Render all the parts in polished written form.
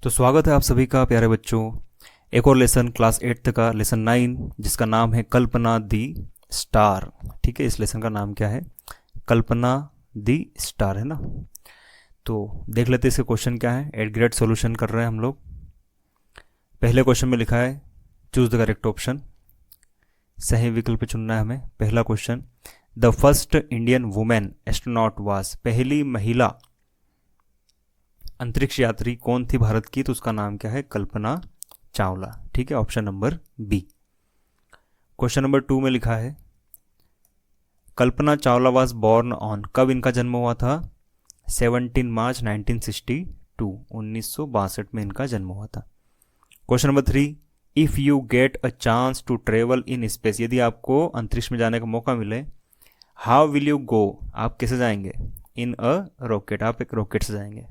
तो स्वागत है आप सभी का प्यारे बच्चों। एक और लेसन क्लास 8 का लेसन 9 जिसका नाम है कल्पना दी स्टार। ठीक है, इस लेसन का नाम क्या है? कल्पना दी स्टार है ना। तो देख लेते हैं इसके क्वेश्चन क्या है। एट ग्रेड सॉल्यूशन कर रहे हैं हम लोग। पहले क्वेश्चन में लिखा है चूज द करेक्ट ऑप्शन, सही विकल्प चुनना है हमें। पहला question, the first Indian women astronaut was, पहली महिला अंतरिक्ष यात्री कौन थी भारत की? तो उसका नाम क्या है? कल्पना चावला। ठीक है, option number B. Question number 2 में लिखा है Kalpana Chawla was born on, कब इनका जन्म हुआ था? 17 मार्च 1962, 1962 में इनका जन्म हुआ था। Question number 3, if you get a chance to travel in space, यदि आपको अंतरिक्ष में जाने का मौका मिले, हाउ विल यू गो, आप कैसे जाएंगे? इन अ रॉकेट, आप एक रॉकेट से जाएंगे।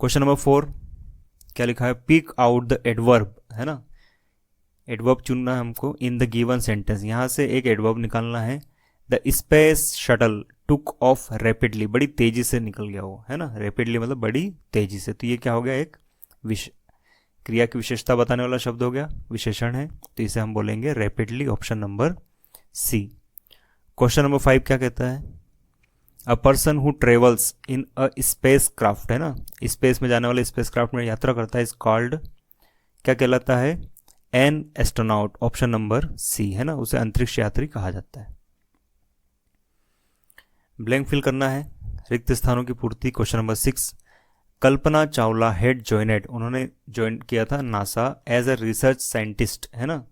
क्वेश्चन नंबर 4 क्या लिखा है? पिक आउट द एडवर्ब, है ना, एडवर्ब चुनना है हमको इन द गिवन सेंटेंस। यहां से एक एडवर्ब निकालना है। The space shuttle took off rapidly, बड़ी तेजी से निकल गया वो, है ना। रैपिडली मतलब बड़ी तेजी से, तो ये क्या हो गया? एक क्रिया की विशेषता बताने वाला शब्द हो गया, विशेषण है, तो इसे हम बोलेंगे rapidly, option number C. Question number 5 क्या कहता है? A person who travels in a space craft, है ना, स्पेस में जाने वाले स्पेस क्राफ्ट में यात्रा करता है, इज कॉल्ड, क्या कहलाता है? An astronaut, option number C, है ना, उसे अंतरिक्ष यात्री कहा जाता है। ब्लैंक फिल करना है, रिक्त स्थानों की पूर्ति। Question number 6, Kalpana Chawla had joined, उन्होंने ज्वाइन किया था NASA as a research scientist, है ना,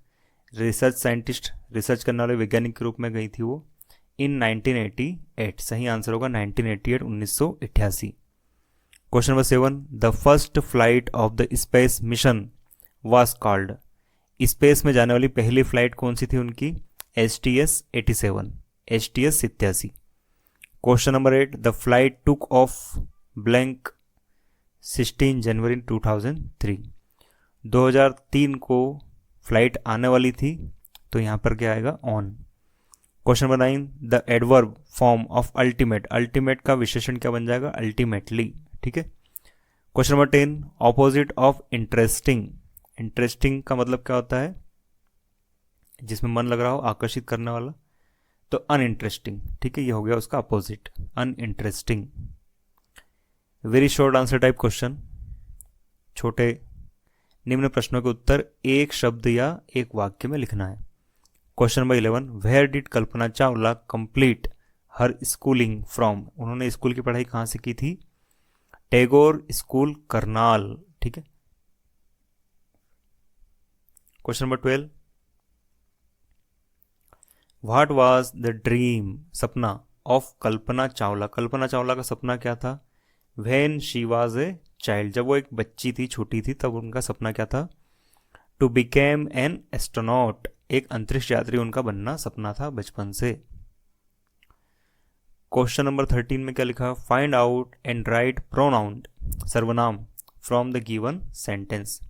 रिसर्च साइंटिस्ट, रिसर्च करने वाले वैज्ञानिक के रूप में गई थी वो, इन 1988। सही आंसर होगा 1988, 1988। Question number 7, the first flight of the space mission was called, space में जाने वाली पहली फ्लाइट कौन सी थी उनकी? STS 87, STS 87। Question number 8, the flight took off blank 16 जनवरी 2003, 2003 को फ्लाइट आने वाली थी, तो यहां पर क्या आएगा? On. Question number 9, the adverb form of ultimate, ultimate का विशेषण क्या बन जाएगा? अल्टीमेटली। ठीक है। Question number 10, opposite of interesting, interesting का मतलब क्या होता है? जिसमें मन लग रहा हो, आकर्षित करने वाला, तो अनइंटरेस्टिंग। ठीक है, ये हो गया उसका opposite, uninteresting. Very short answer type question, छोटे निम्न प्रश्नों के उत्तर एक शब्द या एक वाक्य में लिखना है। Question number 11, where did Kalpana Chawla complete her schooling from, उन्होंने स्कूल की पढ़ाई कहां से की थी? टैगोर स्कूल, करनाल। ठीक है। Question number 12, what was the dream, सपना, ऑफ कल्पना चावला, कल्पना चावला का सपना क्या था? When she was a child, जब वो एक बच्ची थी, छोटी थी, तब उनका सपना क्या था? टू बिकेम एन एस्ट्रोनॉट, एक अंतरिक्ष यात्री उनका बनना सपना था बचपन से। क्वेश्चन नंबर 13 में क्या लिखा? Find out and write pronoun, सर्वनाम, from the given sentence.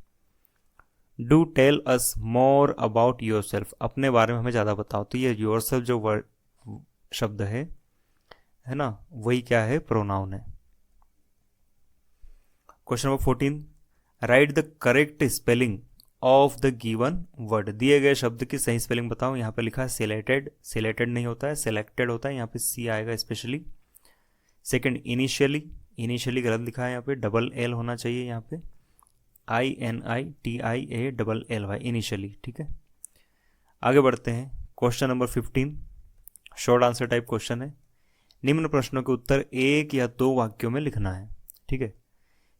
Do tell us more about yourself, अपने बारे में हमें ज़्यादा बताओ। तो ये योर सेल्फ जो वर्ड शब्द है ना, वही क्या है? प्रोनाउन है। Question number 14, right the correct spelling of the given word, दिए गए शब्द की सही स्पेलिंग बताओ। यहाँ पे लिखा है सिलेक्टेड, सिलेक्टेड नहीं होता है, सिलेक्टेड होता है, यहाँ पे सी आएगा स्पेशली। सेकंड, इनिशियली, इनिशियली गलत लिखा है, यहाँ पे डबल एल होना चाहिए, यहाँ पे INITIA इनिशियली। ठीक है, आगे बढ़ते हैं। Question number 15 short answer type question है। निम्न प्रश्नों के उत्तर एक या दो वाक्यों में लिखना है। ठीक है।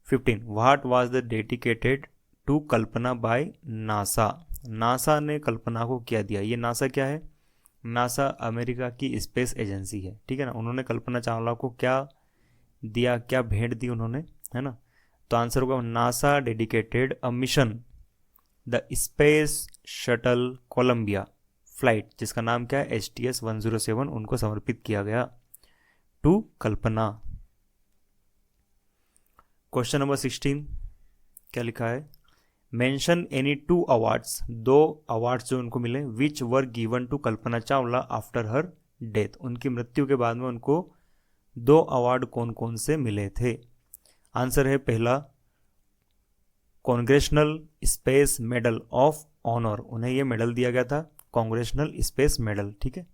15, what was the dedicated to Kalpana by NASA, NASA ने कल्पना को क्या दिया? ये नासा क्या है? नासा अमेरिका की स्पेस एजेंसी है। ठीक है ना, उन्होंने कल्पना चावला को क्या दिया, क्या भेंट दी उन्होंने, है ना। तो आंसर होगा NASA dedicated a mission the space shuttle Columbia flight, जिसका नाम क्या है? STS 107, उनको समर्पित किया गया टू कल्पना। क्वेश्चन नंबर 16 क्या लिखा है? मेंशन एनी 2 अवार्ड्स, 2 अवार्ड्स जो उनको मिले, which were given to Kalpana Chawla after her death, उनकी मृत्यु के बाद में उनको 2 अवार्ड कौन कौन से मिले थे? आंसर है पहला congressional space medal of honour, उन्हें ये मेडल दिया गया था कांग्रेशनल स्पेस मेडल, ठीक है।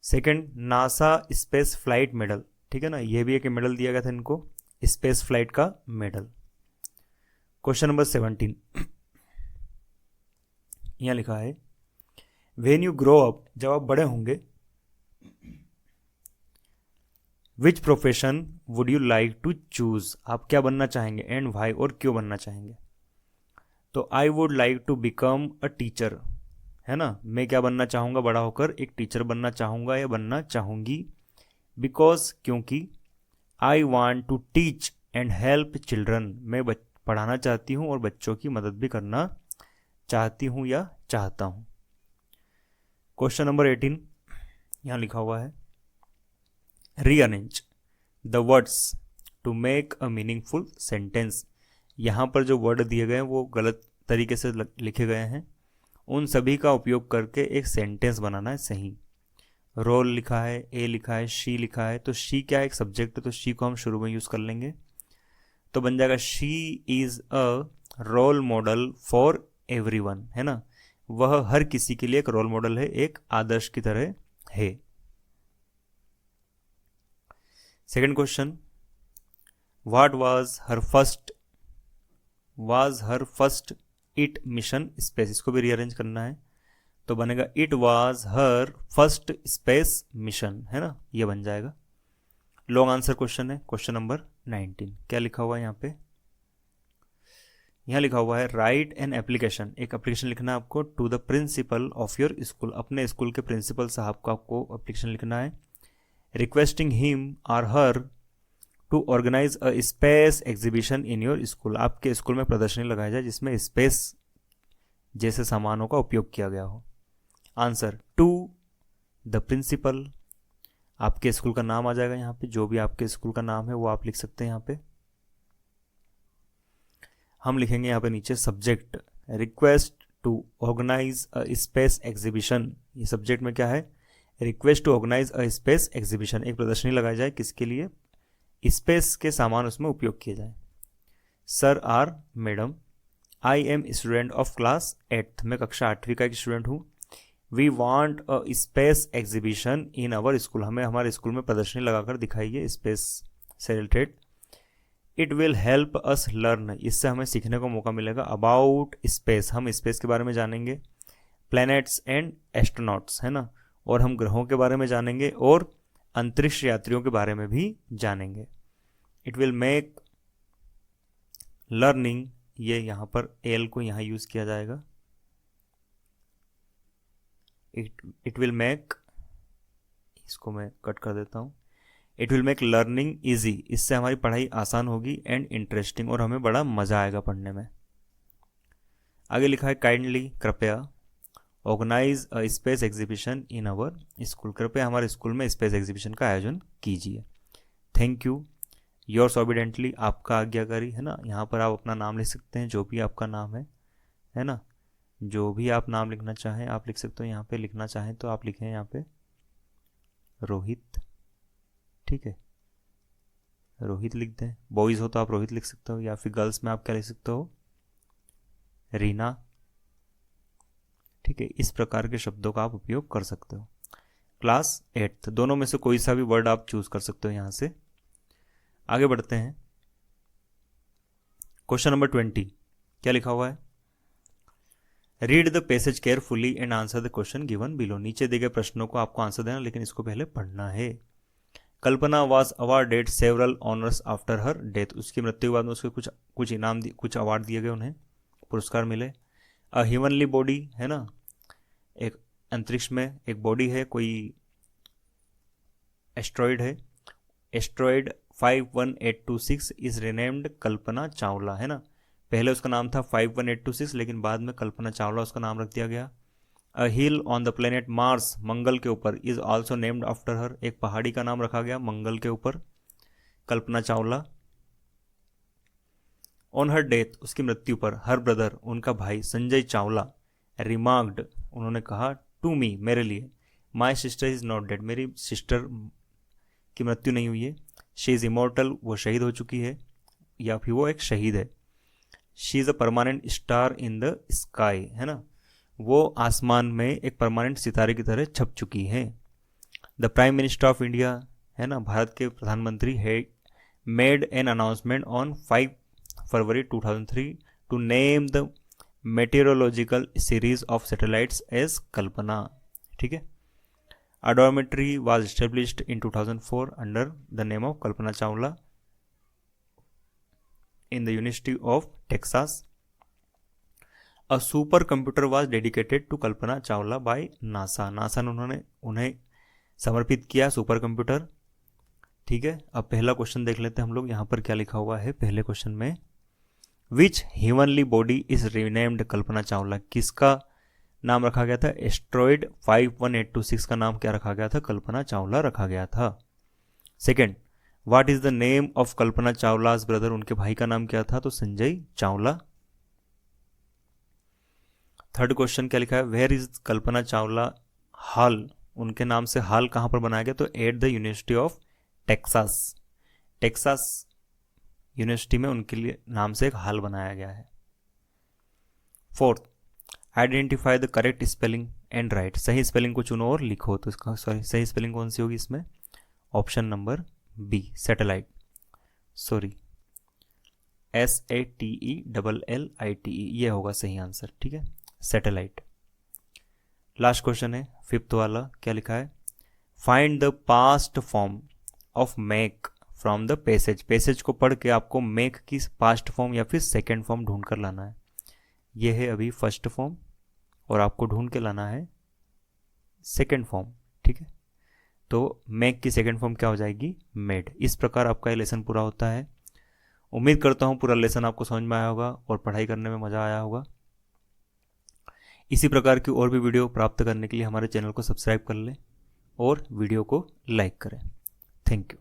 Second NASA space flight medal, ठीक है ना, ये भी एक मेडल दिया गया था इनको, स्पेस फ्लाइट का मेडल। क्वेश्चन नंबर 17 यहां लिखा है व्हेन यू ग्रो अप, जब आप बड़े होंगे, which profession would you like to choose, आप क्या बनना चाहेंगे एंड वाई, और क्यों बनना चाहेंगे। तो I would like to become a teacher, है ना, मैं क्या बनना चाहूँगा बड़ा होकर, एक टीचर बनना चाहूँगा या बनना चाहूँगी। बिकॉज, क्योंकि I want to teach and help children, मैं पढ़ाना चाहती हूँ और बच्चों की मदद भी करना चाहती हूँ या चाहता हूँ। क्वेश्चन नंबर 18 यहाँ लिखा हुआ है rearrange the words to make a meaningful sentence, यहाँ पर जो वर्ड दिए गए हैं वो गलत तरीके से लिखे गए हैं, उन सभी का उपयोग करके एक सेंटेंस बनाना है सही। रोल लिखा है, ए लिखा है, शी लिखा है, तो शी क्या है, एक सब्जेक्ट है, तो शी को हम शुरू में यूज़ कर लेंगे, तो बन जाएगा she is a role model for everyone, है ना, वह हर किसी के लिए एक रोल मॉडल है, एक आदर्श की तरह है। Second question, what was her first it mission space, इसको भी रीअरेंज करना है, तो बनेगा it was her first space mission, है ना, ये बन जाएगा। लॉन्ग आंसर क्वेश्चन है। क्वेश्चन नंबर 19 क्या लिखा हुआ है यहाँ पे, यहाँ लिखा हुआ है राइट एन एप्लीकेशन, एक एप्लीकेशन लिखना है आपको to the principal of your school, अपने स्कूल के प्रिंसिपल साहब को आपको एप्लीकेशन लिखना है, रिक्वेस्टिंग हिम और her to organise a space exhibition in your school, आपके स्कूल में प्रदर्शनी लगाई जाए जिसमें स्पेस जैसे सामानों का उपयोग किया गया हो। आंसर टू द प्रिंसिपल, आपके स्कूल का नाम आ जाएगा यहाँ पे, जो भी आपके स्कूल का नाम है वो आप लिख सकते हैं यहाँ पे। हम लिखेंगे यहाँ पे नीचे subject request to organise a space exhibition, ये सब्जेक्ट में क्या है, request to organise a space exhibition, एक प्रदर्शनी लगाई जाए किसके लिए, स्पेस के सामान उसमें उपयोग किए जाए। Sir or madam, I am student of class 8th, मैं कक्षा 8वीं का एक स्टूडेंट हूँ। We want a space exhibition in our school, हमें हमारे स्कूल में प्रदर्शनी लगाकर दिखाइए स्पेस से related. It will help us learn, इससे हमें सीखने को मौका मिलेगा अबाउट स्पेस, हम स्पेस के बारे में जानेंगे, प्लैनेट्स एंड एस्ट्रोनॉट्स, है ना, और हम ग्रहों के बारे में जानेंगे और अंतरिक्ष यात्रियों के बारे में भी जानेंगे। इट विल मेक लर्निंग, ये यहाँ पर एल को यहाँ यूज किया जाएगा, इट विल मेक, इसको मैं कट कर देता हूँ, it will make learning easy, इससे हमारी पढ़ाई आसान होगी एंड इंटरेस्टिंग, और हमें बड़ा मज़ा आएगा पढ़ने में। आगे लिखा है काइंडली, कृपया, organise a space exhibition in our school, कृपया हमारे स्कूल में स्पेस एग्जीबिशन का आयोजन कीजिए। थैंक यू, योर्स ऑबिडेंटली, आपका आज्ञाकारी, है ना, यहाँ पर आप अपना नाम लिख सकते हैं, जो भी आपका नाम है ना, जो भी आप नाम लिखना चाहें आप लिख सकते हो, यहाँ पे लिखना चाहें तो आप लिखें यहाँ पे रोहित, ठीक है, रोहित लिख दें, बॉयज़ हो तो आप रोहित लिख सकते हो, या फिर गर्ल्स में आप क्या लिख सकते हो, रीना, ठीक है, इस प्रकार के शब्दों का आप उपयोग कर सकते हो। क्लास 8th, दोनों में से कोई सा भी वर्ड आप चूज कर सकते हो यहाँ से। आगे बढ़ते हैं, क्वेश्चन नंबर 20 क्या लिखा हुआ है, read the passage carefully and answer the question given below, नीचे दिए गए प्रश्नों को आपको आंसर देना, लेकिन इसको पहले पढ़ना है। Kalpana was awarded several honours after her death, उसकी मृत्यु के बाद में उसके कुछ इनाम कुछ अवार्ड दिए गए, उन्हें पुरस्कार मिले। अ ह्यूमनली बॉडी, है ना, एक अंतरिक्ष में एक बॉडी है, कोई एस्ट्रॉइड है, asteroid 51826 is renamed Kalpana Chawla, है ना, पहले उसका नाम था 51826 लेकिन बाद में कल्पना चावला उसका नाम रख दिया गया। अ हिल ऑन द प्लेनेट मार्स, मंगल के ऊपर, is also named after her, एक पहाड़ी का नाम रखा गया मंगल के ऊपर, Kalpana Chawla. On her death, उसकी मृत्यु पर, हर ब्रदर, उनका भाई संजय चावला, रिमार्क्ड, उन्होंने कहा, टू मी, मेरे लिए, my sister is not dead, मेरी सिस्टर की मृत्यु नहीं हुई है, शी इज इमोर्टल, वो शहीद हो चुकी है, या फिर वो एक शहीद है। She is a permanent star in the sky, है ना, वो आसमान में एक परमानेंट सितारे की तरह छप चुकी है। The prime minister of India, है ना, भारत के प्रधानमंत्री है, made an announcement on 5 February 2003 to name the meteorological series of satellites as Kalpana. ठीक है। A dormitory was established in 2004 under the name of Kalpana Chawla in the University of Texas. A supercomputer was dedicated to Kalpana Chawla by NASA. NASA ने उन्हें समर्पित किया super computer. ठीक है। अब पहला क्वेश्चन देख लेते हैं हम लोग, यहाँ पर क्या लिखा हुआ है पहले क्वेश्चन में। विच heavenly body is renamed Kalpana Chawla, किसका नाम रखा गया था? एस्ट्रॉइड 51826 का नाम क्या रखा गया था? कल्पना चावला रखा गया था। Second, what is the name of Kalpana Chawla's brother, उनके भाई का नाम क्या था? तो संजय चावला। थर्ड क्वेश्चन क्या लिखा है? Where is Kalpana Chawla hall, उनके नाम से हॉल कहां पर बनाया गया? तो at the university of Texas, Texas university में उनके लिए नाम से एक हॉल बनाया गया है। Fourth, identify the correct spelling and right, सही स्पेलिंग को चुनो और लिखो। तो इसका सही स्पेलिंग कौन सी होगी इसमें? Option number B, satellite, sorry SATELLITE, ये होगा सही आंसर। ठीक है, सैटेलाइट। लास्ट क्वेश्चन है फिफ्थ वाला, क्या लिखा है? Find the past form of make from the passage, passage को पढ़ के आपको मेक की पास्ट फॉर्म या फिर सेकेंड फॉर्म ढूंढ कर लाना है। ये है अभी फर्स्ट फॉर्म और आपको ढूंढ के लाना है सेकेंड फॉर्म। ठीक है, तो मेक की सेकेंड फॉर्म क्या हो जाएगी? मेड। इस प्रकार आपका ये लेसन पूरा होता है। उम्मीद करता हूँ पूरा लेसन आपको समझ में आया होगा और पढ़ाई करने में मज़ा आया होगा। इसी प्रकार की और भी वीडियो प्राप्त करने के लिए हमारे चैनल को सब्सक्राइब कर लें और वीडियो को लाइक करें। Thank you.